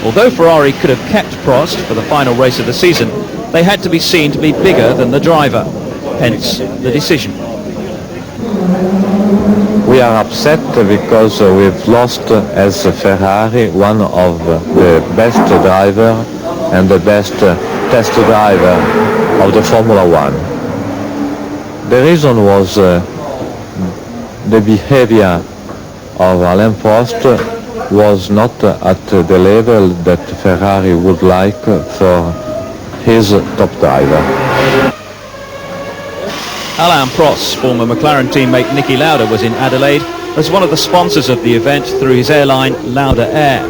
Although Ferrari could have kept Prost for the final race of the season, they had to be seen to be bigger than the driver, hence the decision. We are upset because we've lost as Ferrari one of the best driver and the best test driver of the Formula One. The reason was the behavior of Alain Prost was not at the level that Ferrari would like for his top driver. Alain Prost's former McLaren teammate Niki Lauda was in Adelaide as one of the sponsors of the event through his airline Lauda Air.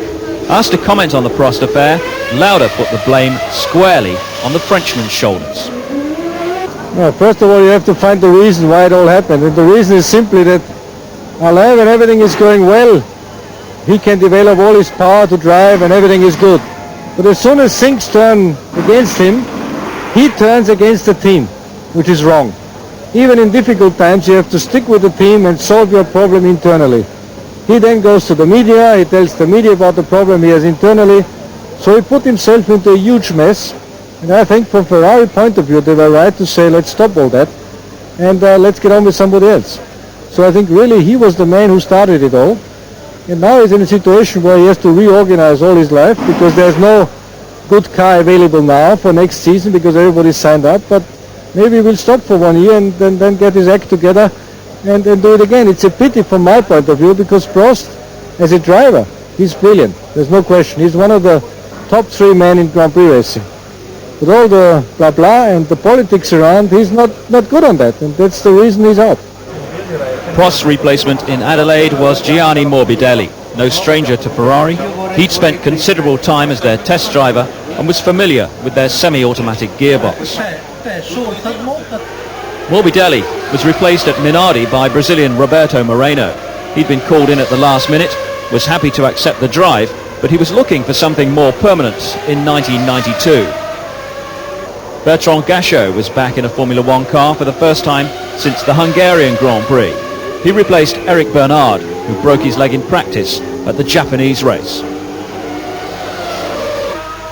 Asked to comment on the Prost affair, Lauda put the blame squarely on the Frenchman's shoulders. Well, first of all, you have to find the reason why it all happened. And the reason is simply that Alain, when everything is going well, he can develop all his power to drive and everything is good. But as soon as things turn against him, he turns against the team, which is wrong. Even in difficult times, you have to stick with the team and solve your problem internally. He then goes to the media, he tells the media about the problem he has internally. So he put himself into a huge mess. And I think from Ferrari point of view, they were right to say, let's stop all that and let's get on with somebody else. So I think really he was the man who started it all. And now he's in a situation where he has to reorganize all his life because there's no good car available now for next season because everybody's signed up. But maybe we'll stop for 1 year and then get his act together and do it again. It's a pity from my point of view because Prost, as a driver, he's brilliant. There's no question. He's one of the top 3 men in Grand Prix racing. But all the blah blah and the politics around, he's not good on that. And that's the reason he's out. Prost's replacement in Adelaide was Gianni Morbidelli, no stranger to Ferrari. He'd spent considerable time as their test driver and was familiar with their semi-automatic gearbox. Morbidelli was replaced at Minardi by Brazilian Roberto Moreno. He'd been called in at the last minute, was happy to accept the drive, but he was looking for something more permanent in 1992. Bertrand Gachot was back in a Formula One car for the first time since the Hungarian Grand Prix. He replaced Eric Bernard, who broke his leg in practice at the Japanese race.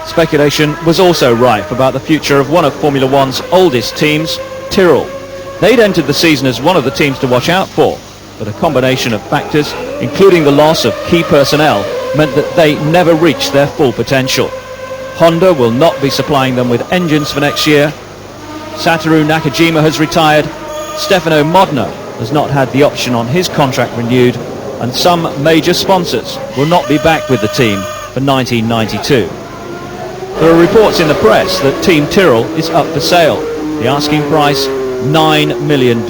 Speculation was also rife about the future of one of Formula One's oldest teams, Tyrrell. They'd entered the season as one of the teams to watch out for, but a combination of factors, including the loss of key personnel, meant that they never reached their full potential. Honda will not be supplying them with engines for next year. Satoru Nakajima has retired. Stefano Modena has not had the option on his contract renewed, and some major sponsors will not be back with the team for 1992. There are reports in the press that Team Tyrrell is up for sale. The asking price, $9 million.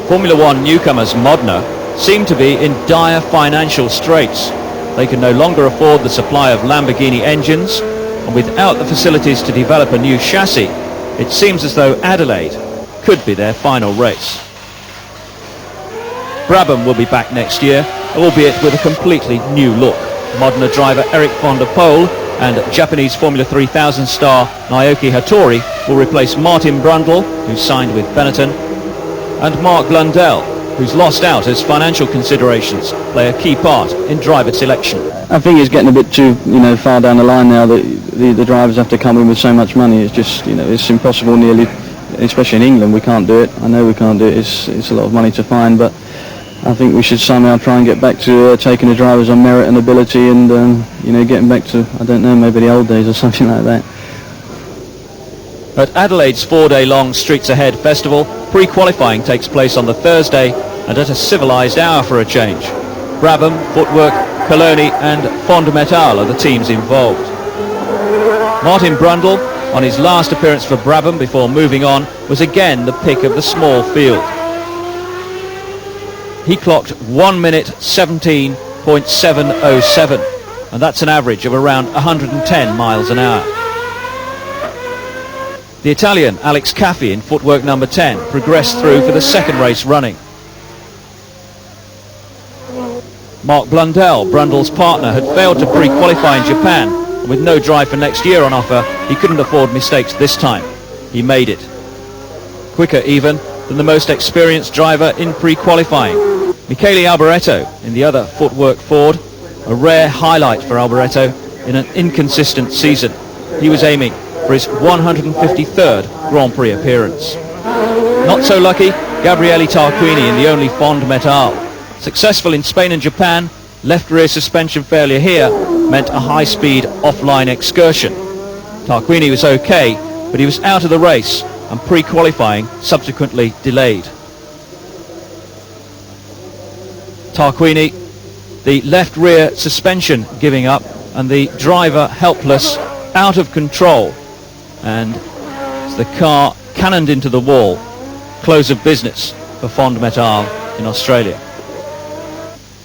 Formula One newcomers Modena seem to be in dire financial straits. They can no longer afford the supply of Lamborghini engines, and without the facilities to develop a new chassis, it seems as though Adelaide could be their final race. Brabham will be back next year, albeit with a completely new look. Modena driver Eric van der Poel and Japanese Formula 3000 star Naoki Hattori will replace Martin Brundle, who signed with Benetton, and Mark Blundell, who's lost out as financial considerations play a key part in driver selection. I think it's getting a bit too, far down the line now that the drivers have to come in with so much money. It's just, it's impossible nearly, especially in England. We can't do it. I know we can't do it. It's a lot of money to find, but I think we should somehow try and get back to taking the drivers on merit and ability and, getting back to, I don't know, maybe the old days or something like that. At Adelaide's 4-day-long Streets Ahead festival, pre-qualifying takes place on the Thursday and at a civilised hour for a change. Brabham, Footwork, Coloni and Fondmetal are the teams involved. Martin Brundle, on his last appearance for Brabham before moving on, was again the pick of the small field. He clocked 1 minute 17.707, and that's an average of around 110 miles an hour. The Italian Alex Caffi in footwork number 10 progressed through for the second race running. Mark Blundell, Brundle's partner, had failed to pre-qualify in Japan, and with no drive for next year on offer, he couldn't afford mistakes this time. He made it. Quicker even than the most experienced driver in pre-qualifying. Michele Alboreto in the other footwork Ford a rare highlight for Alboreto in an inconsistent season. He was aiming for his 153rd Grand Prix appearance. Not so lucky, Gabriele Tarquini in the only Fond Metal. Successful in Spain and Japan, left rear suspension failure here meant a high-speed offline excursion. Tarquini was okay, but he was out of the race and pre-qualifying subsequently delayed. Tarquini, the left rear suspension giving up and the driver helpless, out of control, and as the car cannoned into the wall, close of business for Fond Metal in Australia.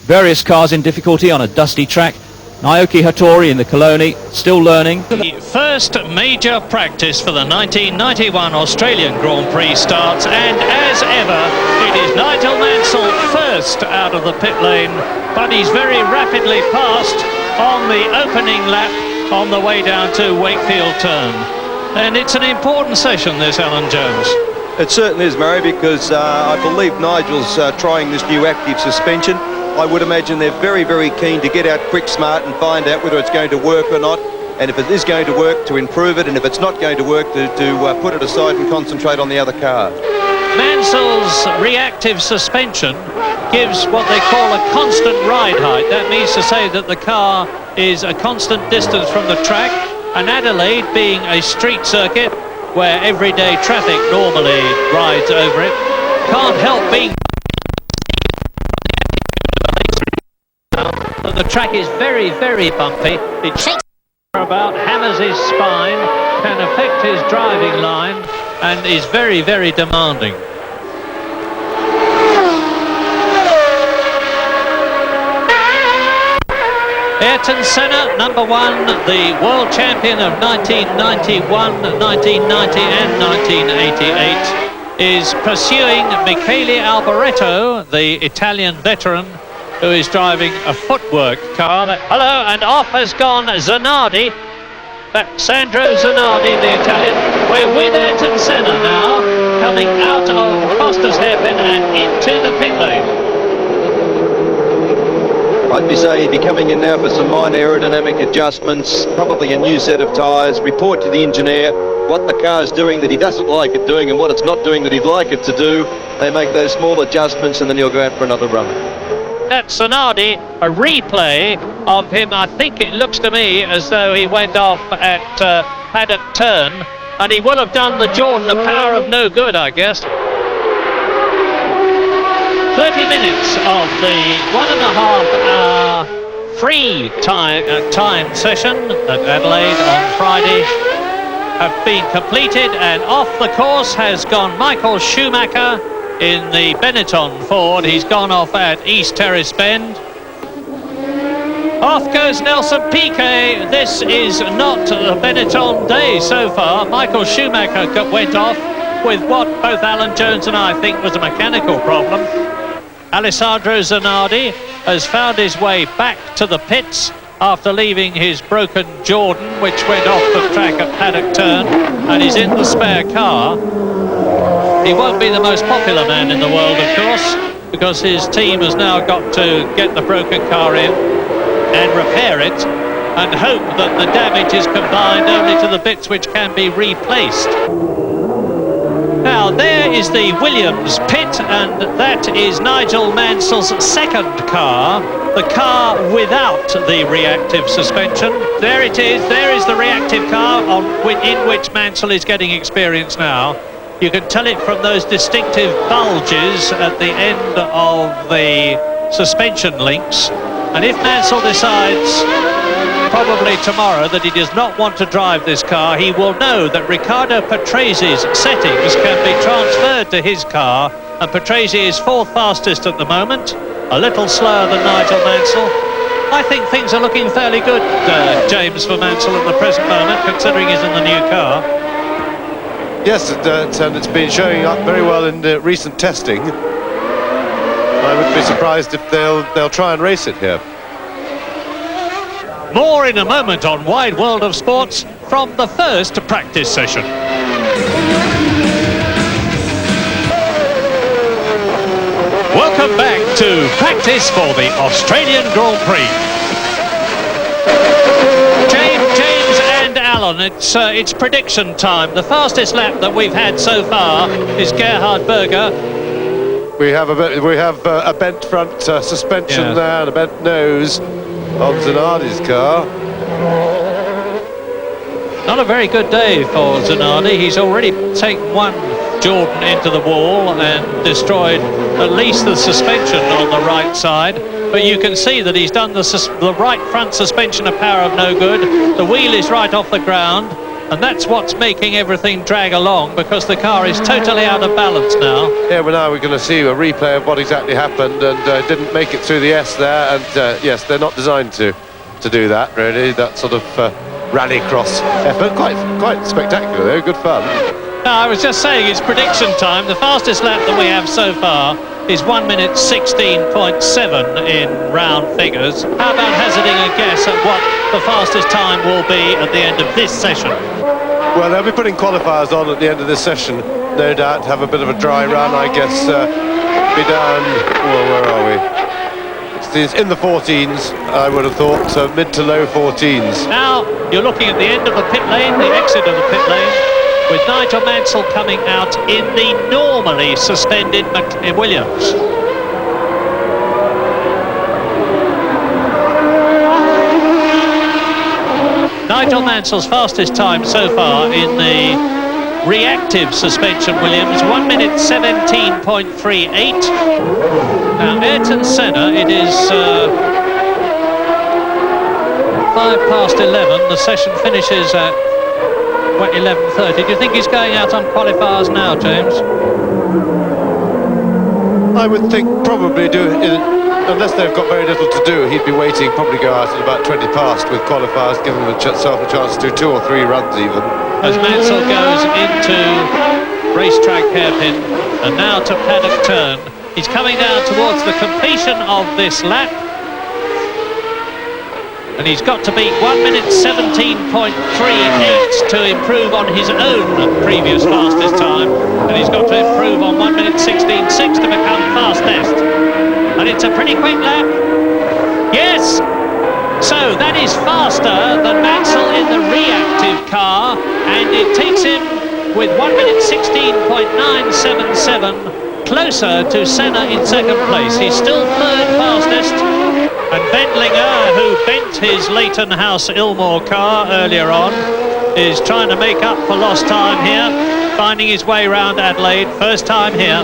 Various cars in difficulty on a dusty track. Naoki Hattori in the Coloni, still learning. The first major practice for the 1991 Australian Grand Prix starts, and as ever, it is Nigel Mansell first out of the pit lane, but he's very rapidly passed on the opening lap on the way down to Wakefield Turn. And it's an important session, this, Alan Jones. It certainly is, Murray, because I believe Nigel's trying this new active suspension. I would imagine they're very, very keen to get out quick, smart and find out whether it's going to work or not. And if it is going to work, to improve it. And if it's not going to work, to put it aside and concentrate on the other car. Mansell's reactive suspension gives what they call a constant ride height. That means to say that the car is a constant distance from the track. And Adelaide, being a street circuit where everyday traffic normally rides over it, can't help being... The track is very, very bumpy. It shakes about, hammers his spine, can affect his driving line, and is very, very demanding. Ayrton Senna, number one, the world champion of 1991, 1990 and 1988, is pursuing Michele Alboreto, the Italian veteran, who is driving a footwork car. Hello, and off has gone Zanardi. Sandro Zanardi, the Italian. We're with Ayrton Senna now, coming out of Foster's hairpin and into the pit lane. I'd be saying he'd be coming in now for some minor aerodynamic adjustments, probably a new set of tyres, report to the engineer what the car's doing that he doesn't like it doing and what it's not doing that he'd like it to do. They make those small adjustments and then he'll go out for another run. That's Zanardi, a replay of him. I think it looks to me as though he went off at Paddock Turn, and he will have done the Jordan, the power of no good, I guess. 30 minutes of the 1.5 hour free time session at Adelaide on Friday have been completed, and off the course has gone Michael Schumacher in the Benetton Ford. He's gone off at East Terrace Bend. Off goes Nelson Piquet. This is not a Benetton day so far. Michael Schumacher went off with what both Alan Jones and I think was a mechanical problem. Alessandro Zanardi has found his way back to the pits after leaving his broken Jordan, which went off the track at Paddock Turn, and he's in the spare car. He won't be the most popular man in the world, of course, because his team has now got to get the broken car in and repair it and hope that the damage is confined only to the bits which can be replaced. Now, there is the Williams pit, and that is Nigel Mansell's second car, the car without the reactive suspension. There it is, there is the reactive car in which Mansell is getting experience now. You can tell it from those distinctive bulges at the end of the suspension links. And if Mansell decides, probably tomorrow, that he does not want to drive this car, he will know that Riccardo Patresi's settings can be transferred to his car, and Patresi is fourth fastest at the moment, a little slower than Nigel Mansell. I think things are looking fairly good, James, for Mansell at the present moment, considering he's in the new car. Yes, and it's been showing up very well in recent testing. I wouldn't be surprised if they'll try and race it here. More in a moment on Wide World of Sports from the first practice session. Welcome back to practice for the Australian Grand Prix. on, it's prediction time. The fastest lap that we've had so far is Gerhard Berger. We have a bent front suspension there and a bent nose on Zanardi's car. Not a very good day for Zanardi. He's already taken one Jordan into the wall and destroyed at least the suspension on the right side. But you can see that he's done the right front suspension a power of no good. The wheel is right off the ground, and that's what's making everything drag along, because the car is totally out of balance now. Yeah, well, now we're going to see a replay of what exactly happened, and didn't make it through the S there. And yes, they're not designed to do that, really. That sort of rallycross effort. Quite spectacular, though. Good fun. No, I was just saying it's prediction time. The fastest lap that we have so far is 1 minute 16.7 in round figures. How about hazarding a guess at what the fastest time will be at the end of this session? Well, they'll be putting qualifiers on at the end of this session, no doubt. Have a bit of a dry run, I guess. Be down, well, where are we? It's in the 14s, I would have thought, mid to low 14s. Now you're looking at the end of the pit lane, the exit of the pit lane, with Nigel Mansell coming out in the normally suspended Williams. Nigel Mansell's fastest time so far in the reactive suspension Williams, 1 minute 17.38. Now Ayrton Senna, it is 11. The session finishes at 11:30. Do you think he's going out on qualifiers now, James? I would think probably unless they've got very little to do, he'd be waiting, probably go out at about 20 past with qualifiers, giving himself a chance to do 2 or 3 runs even. As Mansell goes into racetrack hairpin and now to paddock turn, he's coming down towards the completion of this lap. And he's got to beat 1 minute 17.38 to improve on his own previous fastest time. And he's got to improve on 1 minute 16.6 to become fastest. And it's a pretty quick lap. Yes! So that is faster than Mansell in the reactive car. And it takes him with 1 minute 16.977 closer to Senna in second place. He's still third fastest. And Wendlinger, who bent his Leighton House Ilmore car earlier on, is trying to make up for lost time here, finding his way round Adelaide, first time here.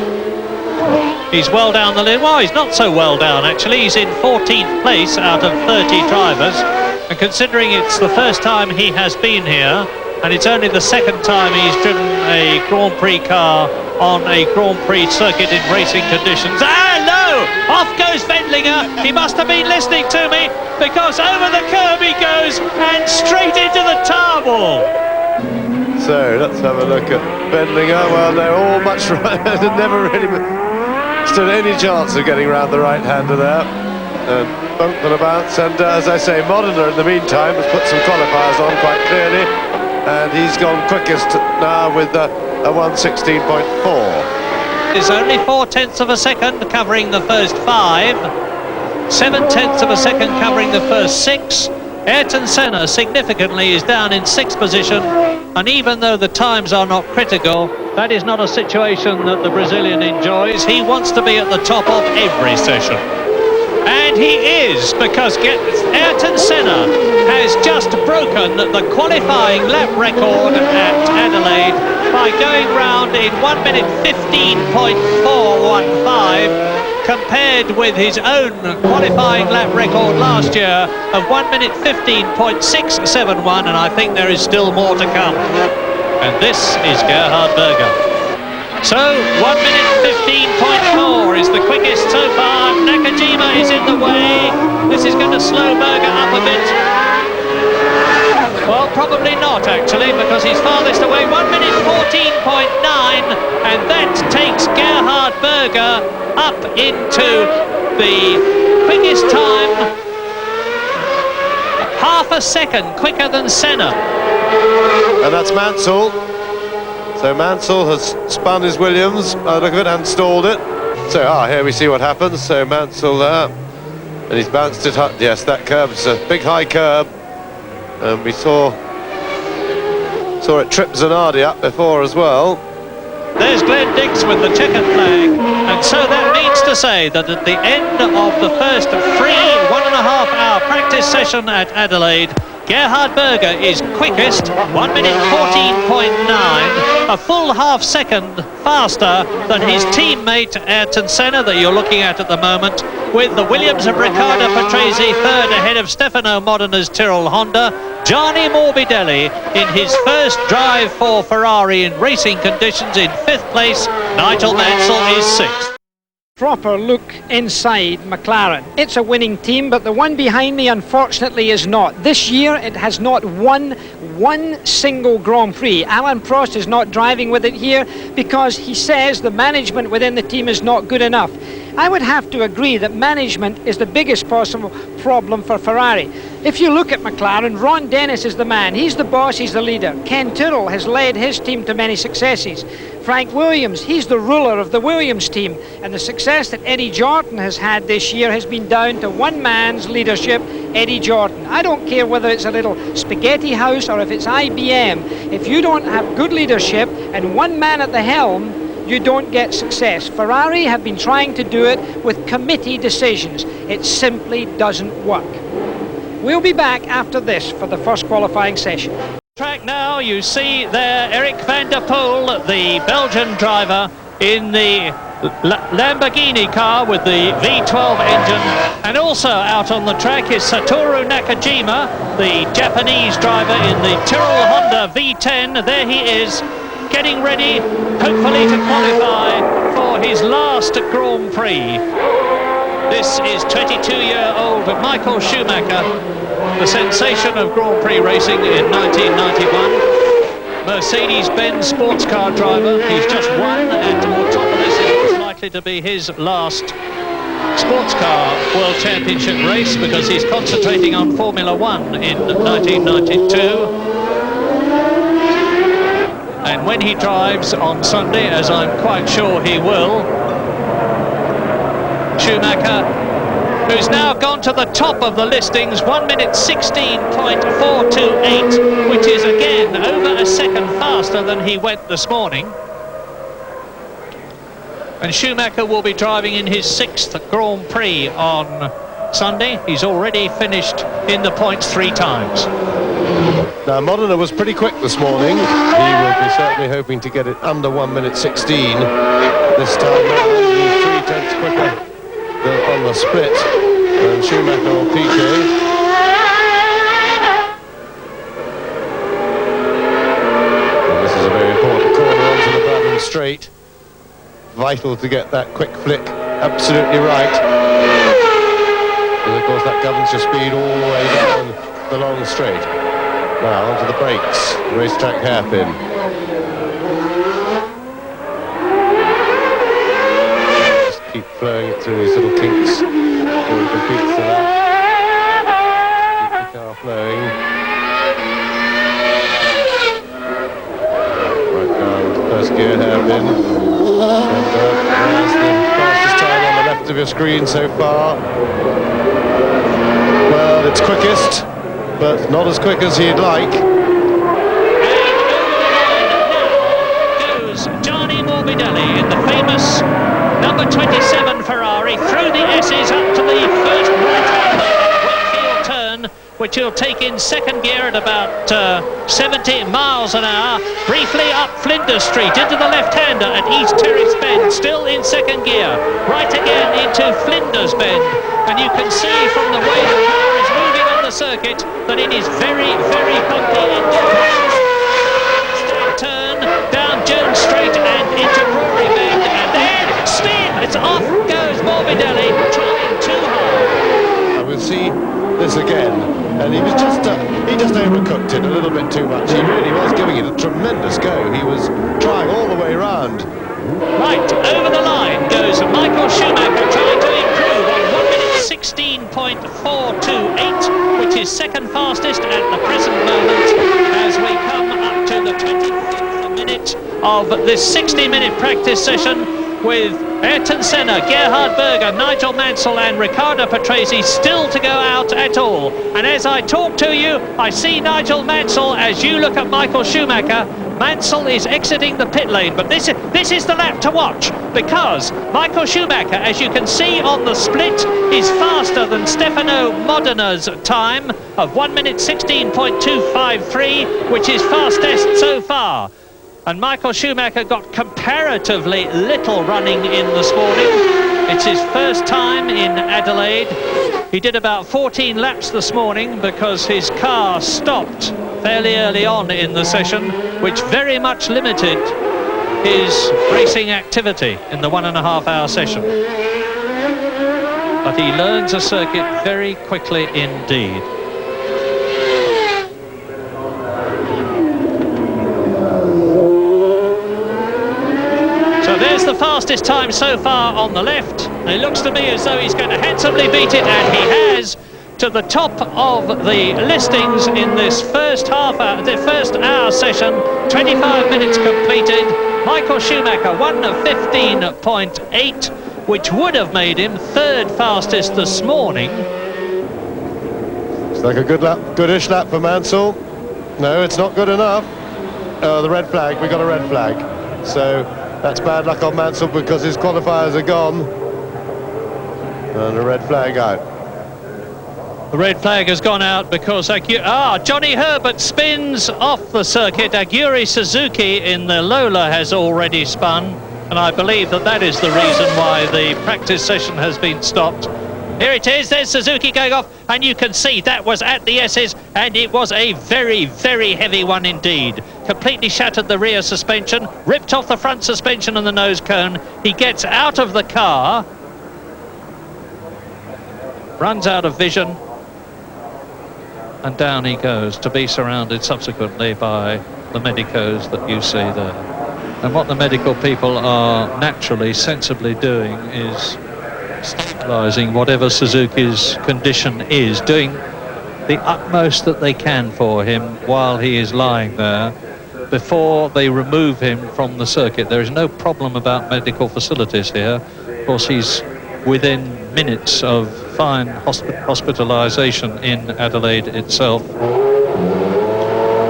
He's well down the list. Well, he's not so well down, actually. He's in 14th place out of 30 drivers. And considering it's the first time he has been here, and it's only the second time he's driven a Grand Prix car on a Grand Prix circuit in racing conditions. Ah, no! Off goes Wendlinger. He must have been listening to me, because over the curb he goes and straight into the tar wall. So let's have a look at Wendlinger. Well, they're all much right. Never really stood any chance of getting around the right-hander there. And bump and a bounce. And as I say, Modena in the meantime has put some qualifiers on quite clearly. And he's gone quickest now with a 1:16.4. It's only 0.4 of a second covering the first 5, 0.7 of a second covering the first 6. Ayrton Senna significantly is down in 6th position, and even though the times are not critical, that is not a situation that the Brazilian enjoys. He wants to be at the top of every session. And he is, because Ayrton Senna has just broken the qualifying lap record at Adelaide by going round in 1 minute 15.415, compared with his own qualifying lap record last year of 1 minute 15.671, and I think there is still more to come. And this is Gerhard Berger. So 1 minute 15.4 is the quickest so far. Nakajima is in the way. This is going to slow Berger up a bit. Well, probably not actually, because he's farthest away. 1 minute 14.9, and that takes Gerhard Berger up into the quickest time, half a second quicker than Senna. And that's Mansell. So Mansell has spun his Williams, look at it, and stalled it. So, here we see what happens. So Mansell there, and he's bounced it up. Yes, that curb's a big high curb. And we saw Saw it trip Zanardi up before as well. There's Glenn Dix with the checkered flag, and so that means to say that at the end of the first free 1.5-hour practice session at Adelaide, Gerhard Berger is quickest, 1 minute 14.9, a full half second faster than his teammate Ayrton Senna that you're looking at the moment, with the Williams of Riccardo Patrese third ahead of Stefano Modena Tyrrell Honda. Gianni Morbidelli in his first drive for Ferrari in racing conditions in 5th place. Nigel Mansell is 6th. Proper look inside McLaren. It's a winning team, but the one behind me unfortunately is not. This year it has not won one single Grand Prix. Alain Prost is not driving with it here because he says the management within the team is not good enough. I would have to agree that management is the biggest possible problem for Ferrari. If you look at McLaren, Ron Dennis is the man. He's the boss, he's the leader. Ken Tyrrell has led his team to many successes. Frank Williams, he's the ruler of the Williams team. And the success that Eddie Jordan has had this year has been down to one man's leadership, Eddie Jordan. I don't care whether it's a little spaghetti house or if it's IBM. If you don't have good leadership and one man at the helm, you don't get success. Ferrari have been trying to do it with committee decisions. It simply doesn't work. We'll be back after this for the first qualifying session. Track now, you see there Eric van der Poel, the Belgian driver, in the Lamborghini car with the V12 engine, and also out on the track is Satoru Nakajima, the Japanese driver in the Tyrrell Honda V10. There he is, getting ready, hopefully to qualify for his last Grand Prix. This is 22-year-old Michael Schumacher, the sensation of Grand Prix racing in 1991. Mercedes-Benz sports car driver. He's just won at Autopolis. It was likely to be his last sports car world championship race because he's concentrating on Formula One in 1992. And when he drives on Sunday, as I'm quite sure he will, Schumacher, who's now gone to the top of the listings, 1 minute 16.428, which is again over a second faster than he went this morning. And Schumacher will be driving in his 6th Grand Prix on Sunday. He's already finished in the points 3 times. Now, Modena was pretty quick this morning. He will be certainly hoping to get it under 1 minute 16 this time. 3/10 quicker on the split than Schumacher or Piquet. And this is a very important corner onto the Brabham Straight. Vital to get that quick flick absolutely right. And of course that governs your speed all the way down the long straight. Now onto the brakes, racetrack hairpin. Just keep flowing it through these little kinks before we compete for that. Keep the car flowing. Right down to first gear hairpin. And there's the fastest time on the left of your screen so far. Well, it's quickest, but not as quick as he'd like. And goes Gianni Morbidelli in the famous number 27 Ferrari through the S's up to the first right-hand Wakefield turn, which he'll take in second gear at about 70 miles an hour, briefly up Flinders Street into the left-hander at East Terrace Bend, still in second gear, right again into Flinders Bend, and you can see from the way the car is moving on the circuit that it is very, very bumpy engine. Straight turn down Jones Straight and into Rory Bend, and then spin! It's off goes Morbidelli, trying too hard. We'll see this again, and he was just he just overcooked it a little bit too much. He really was giving it a tremendous go. He was trying all the way round. Right, over the line goes Michael Schumacher, trying to improve on 1 minute 16.428, which is second fastest at the present moment as we come up to the 25th minute of this 60-minute practice session with Ayrton Senna, Gerhard Berger, Nigel Mansell and Riccardo Patrese still to go out at all. And as I talk to you, I see Nigel Mansell. As you look at Michael Schumacher, Mansell is exiting the pit lane. But this is the lap to watch, because Michael Schumacher, as you can see on the split, is faster than Stefano Modena time of 1 minute 16.253, which is fastest so far. And Michael Schumacher got comparatively little running in this morning. It's his first time in Adelaide. He did about 14 laps this morning because his car stopped fairly early on in the session, which very much limited his racing activity in the 1.5 hour session. But he learns a circuit very quickly indeed. There's the fastest time so far on the left. It looks to me as though he's going to handsomely beat it, and he has, to the top of the listings in this first hour session. 25 minutes completed. Michael Schumacher, 1:15.8, which would have made him third fastest this morning. It's like a goodish lap for Mansell. No, it's not good enough. Oh, the red flag. We got a red flag. So that's bad luck on Mansell because his qualifiers are gone. And a red flag out. The red flag has gone out because Johnny Herbert spins off the circuit. Aguri Suzuki in the Lola has already spun, and I believe that is the reason why the practice session has been stopped. Here it is, there's Suzuki going off, and you can see that was at the S's, and it was a very, very heavy one indeed. Completely shattered the rear suspension, ripped off the front suspension and the nose cone. He gets out of the car, runs out of vision, and down he goes to be surrounded subsequently by the medicos that you see there. And what the medical people are naturally, sensibly doing is stabilising whatever Suzuki's condition is, doing the utmost that they can for him while he is lying there before they remove him from the circuit. There is no problem about medical facilities here. Of course, he's within minutes of fine hospitalisation in Adelaide itself.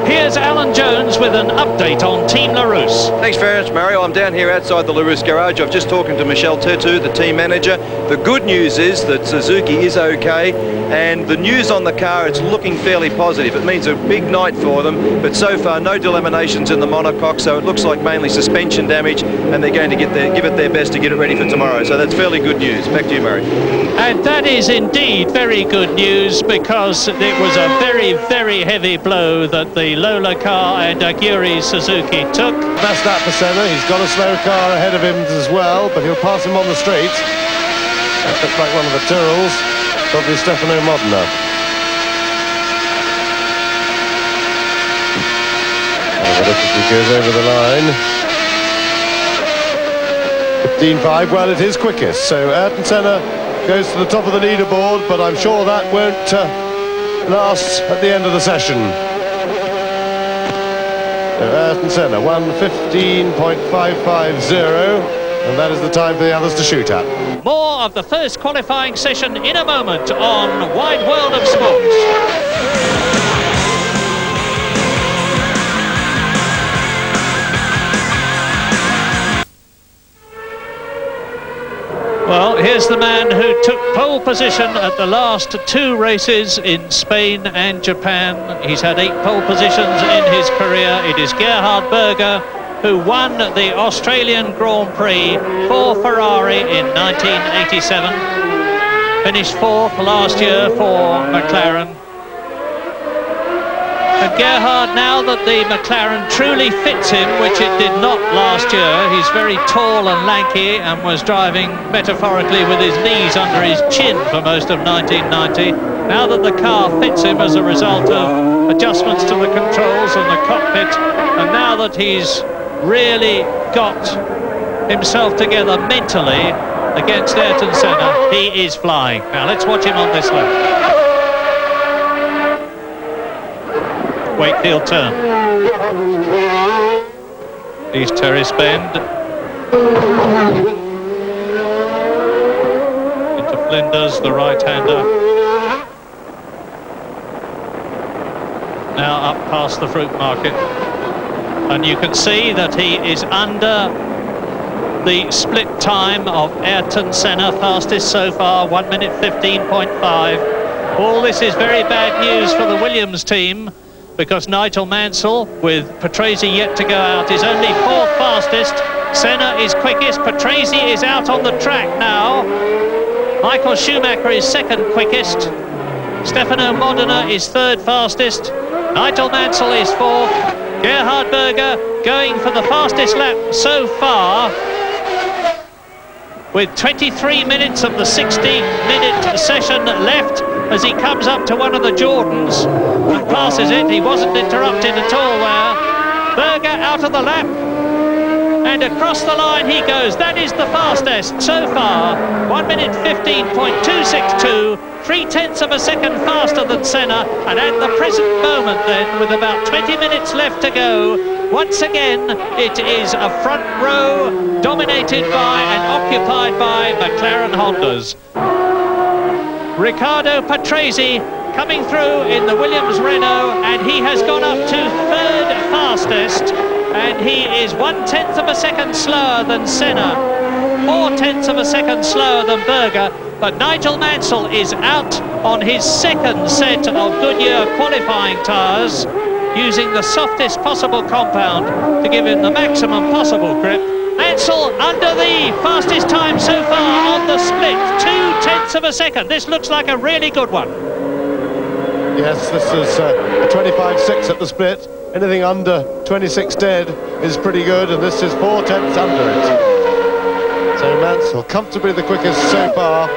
Here's Alan Jones with an update on Team LaRousse. Thanks very much, Mario. I'm down here outside the LaRousse garage. I've just talked to Michel Tetu, the team manager. The good news is that Suzuki is okay, and the news on the car, it's looking fairly positive. It means a big night for them, but so far no delaminations in the monocoque, so it looks like mainly suspension damage, and they're going to give it their best to get it ready for tomorrow. So that's fairly good news. Back to you, Murray. And that is indeed very good news, because it was a very, very heavy blow that the Lola car and Aguri Suzuki took. Best lap for Senna. He's got a slow car ahead of him as well, but he'll pass him on the straight. That looks like one of the Tyrrells, probably Stefano Modena. Have a look as he goes over the line. 15.5, well, it is quickest. So Ayrton Senna goes to the top of the leaderboard, but I'm sure that won't last at the end of the session. So Ayrton Senna, 1:15.550, and that is the time for the others to shoot at. More of the first qualifying session in a moment on Wide World of Sports. Well, here's the man who took pole position at the last two races in Spain and Japan. He's had 8 pole positions in his career. It is Gerhard Berger, who won the Australian Grand Prix for Ferrari in 1987. Finished 4th last year for Mclaren. And Gerhard, now that the Mclaren truly fits him, which it did not last year, he's very tall and lanky and was driving metaphorically with his knees under his chin for most of 1990. Now that the car fits him as a result of adjustments to the controls and the cockpit, and now that he's really got himself together mentally against Ayrton Senna, he is flying. Now let's watch him on this lap. Wakefield turn. East Terrace bend. Linders, the right-hander. Now up past the fruit market. And you can see that he is under the split time of Ayrton Senna, fastest so far, 1 minute 15.5. All this is very bad news for the Williams team, because Nigel Mansell, with Patrese yet to go out, is only 4th fastest. Senna is quickest. Patrese is out on the track now. Michael Schumacher is 2nd quickest. Stefano Modena is 3rd fastest. Nigel Mansell is 4th. Gerhard Berger going for the fastest lap so far, with 23 minutes of the 60-minute session left, as he comes up to one of the Jordans and passes it. He wasn't interrupted at all there. Berger out of the lap, and across the line he goes. That is the fastest so far, 1 minute 15.262, 3/10 of a second faster than Senna. And at the present moment then, with about 20 minutes left to go, once again it is a front row dominated by and occupied by McLaren Hondas. Riccardo Patrese coming through in the Williams Renault, and he has gone up to 3rd fastest, and he is 1/10 of a second slower than Senna, 4/10 of a second slower than Berger. But Nigel Mansell is out on his 2nd set of Goodyear qualifying tyres, using the softest possible compound to give him the maximum possible grip. Mansell under the fastest time so far on the split, 2/10 of a second. This looks like a really good one. Yes, this is a 25.6 at the split. Anything under 26 dead is pretty good, and this is 4/10 under it. So Mansell comfortably the quickest so far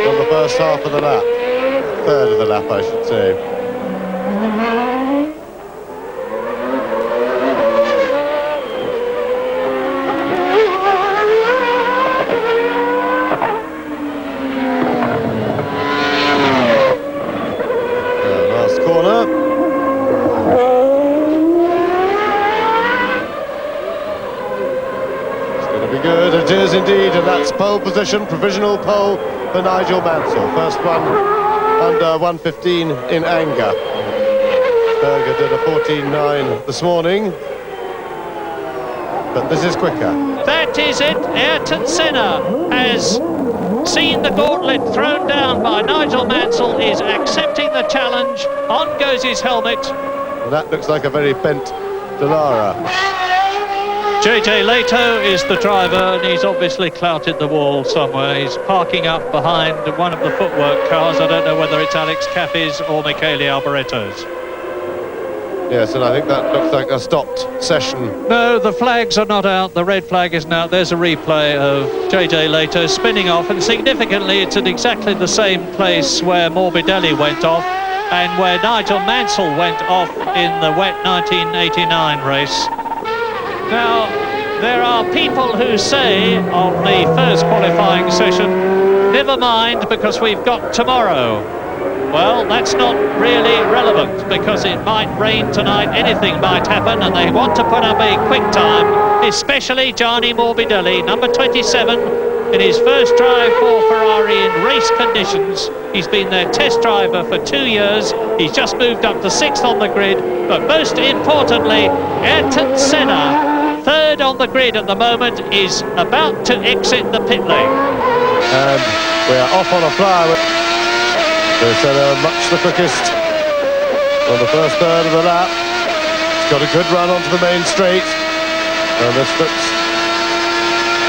on the first half of the lap. 3rd of the lap, I should say. Last corner. Good, it is indeed, and that's pole position, provisional pole for Nigel Mansell. First one under 1:15 in anger. Berger did a 14.9 this morning, but this is quicker. That is it. Ayrton Senna has seen the gauntlet thrown down by Nigel Mansell, is accepting the challenge. On goes his helmet. And that looks like a very bent Dallara. JJ Leto is the driver, and he's obviously clouted the wall somewhere. He's parking up behind one of the footwork cars. I don't know whether it's Alex Caffey's or Michele Alboretto's. Yes, and I think that looks like a stopped session. No, the flags are not out. The red flag isn't out. There's a replay of JJ Leto spinning off, and significantly it's at exactly the same place where Morbidelli went off and where Nigel Mansell went off in the wet 1989 race. Now, there are people who say on the first qualifying session, never mind because we've got tomorrow. Well, that's not really relevant, because it might rain tonight, anything might happen, and they want to put up a quick time, especially Gianni Morbidelli, number 27, in his first drive for Ferrari in race conditions. He's been their test driver for 2 years. He's just moved up to 6th on the grid, but most importantly, Ayrton Senna, 3rd on the grid at the moment, is about to exit the pit lane. And we are off on a flyer. So Senna much the quickest on the first third of the lap. He's got a good run onto the main straight, and this looks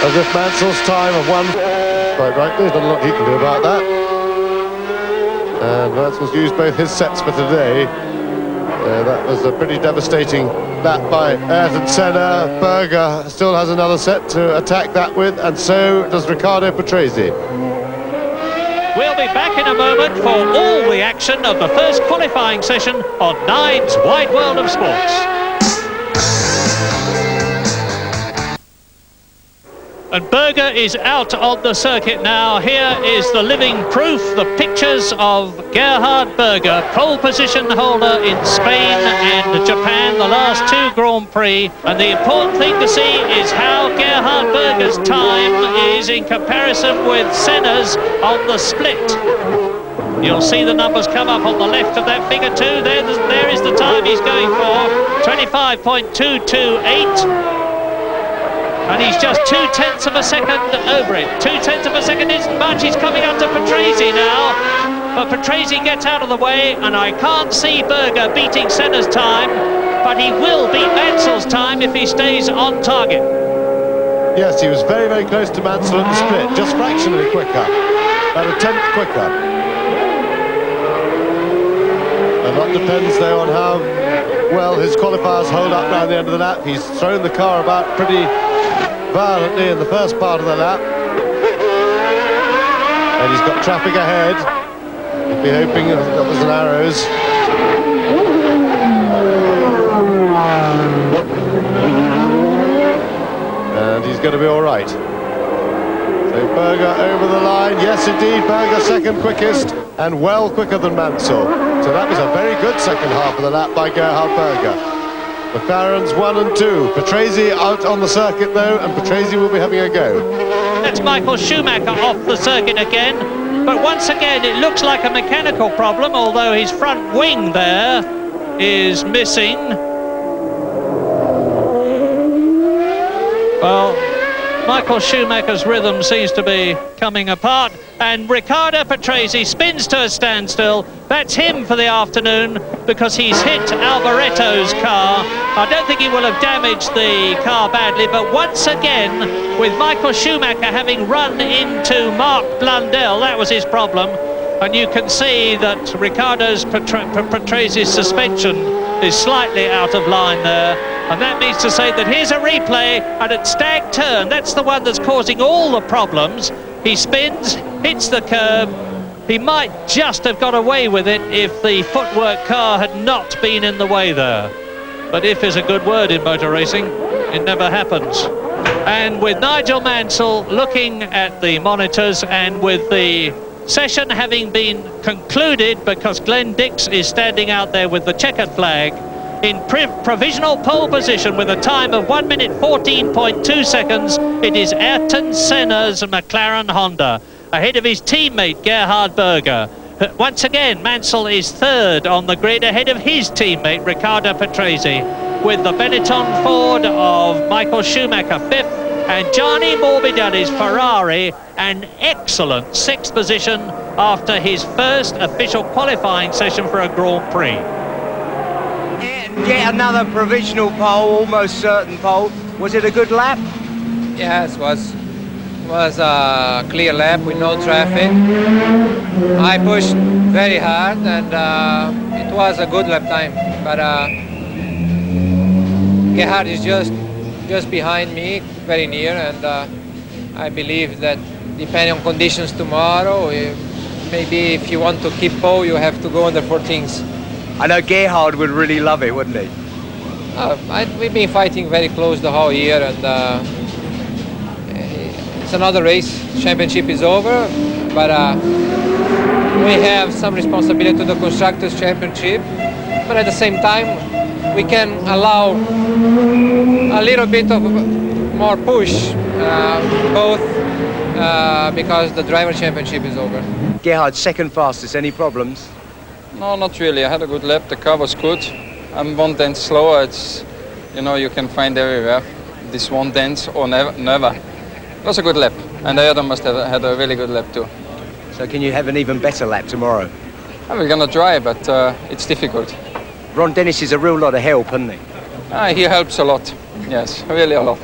as if Mansell's time of quite right, there's not a lot he can do about that. And Mansell's used both his sets for today. That was a pretty devastating lap by Ayrton Senna. Berger still has another set to attack that with, and so does Riccardo Patrese. We'll be back in a moment for all the action of the first qualifying session on Nine's Wide World of Sports. And Berger is out on the circuit now. Here is the living proof, the pictures of Gerhard Berger, pole position holder in Spain and Japan, the last 2 Grand Prix. And the important thing to see is how Gerhard Berger's time is in comparison with Senna's on the split. You'll see the numbers come up on the left of that figure too. There is the time he's going for, 25.228. And he's just 0.2 of a second over it. 0.2 of a second isn't much. He's coming up to Patrese now. But Patrese gets out of the way, and I can't see Berger beating Senna's time, but he will beat Mansell's time if he stays on target. Yes, he was very, very close to Mansell at the split, just fractionally quicker, about a tenth quicker. And that depends, though, on how well his qualifiers hold up around the end of the lap. He's thrown the car about pretty violently in the first part of the lap. And he's got traffic ahead. He'll be hoping that was an arrows. And he's going to be all right. So Berger over the line. Yes, indeed, Berger second quickest and well quicker than Mansell. So that was a very good second half of the lap by Gerhard Berger. McLaren's 1 and 2. Patrese out on the circuit though, and Patrese will be having a go. That's Michael Schumacher off the circuit again. But once again, it looks like a mechanical problem, although his front wing there is missing. Well, Michael Schumacher's rhythm seems to be coming apart, and Riccardo Patrese spins to a standstill. That's him for the afternoon because he's hit Alboretto's car. I don't think he will have damaged the car badly, but once again, with Michael Schumacher having run into Mark Blundell, that was his problem. And you can see that Riccardo's Patrese's suspension is slightly out of line there. And that means to say that here's a replay, and at Stag Turn, that's the one that's causing all the problems. He spins, hits the curb. He might just have got away with it if the footwork car had not been in the way there. But if is a good word in motor racing, it never happens. And with Nigel Mansell looking at the monitors, and with the session having been concluded because Glenn Dix is standing out there with the checkered flag, in provisional pole position with a time of 1 minute 14.2 seconds, it is Ayrton Senna's McLaren Honda, ahead of his teammate Gerhard Berger. Once again, Mansell is third on the grid, ahead of his teammate Riccardo Patrese, with the Benetton Ford of Michael Schumacher fifth, and Gianni Morbidelli's Ferrari an excellent 6th position after his first official qualifying session for a Grand Prix. Yet another provisional pole, almost certain pole. Was it a good lap? Yes, was a clear lap with no traffic. I pushed very hard, and it was a good lap time. But Gerhard is just behind me, very near, and I believe that depending on conditions tomorrow, maybe if you want to keep pole, you have to go under 14s. I know Gerhard would really love it, wouldn't he? We've been fighting very close the whole year, and it's another race. Championship is over, but we have some responsibility to the Constructors' Championship. But at the same time, we can allow a little bit of more push, both because the Driver Championship is over. Gerhard, second fastest. Any problems? No, not really. I had a good lap. The car was good. I'm 1 tenth slower. It's, you can find everywhere this 1 tenth or never. It was a good lap, and the other must have had a really good lap too. So can you have an even better lap tomorrow? We're gonna try, but it's difficult. Ron Dennis is a real lot of help, isn't he? He helps a lot. Yes, really a lot.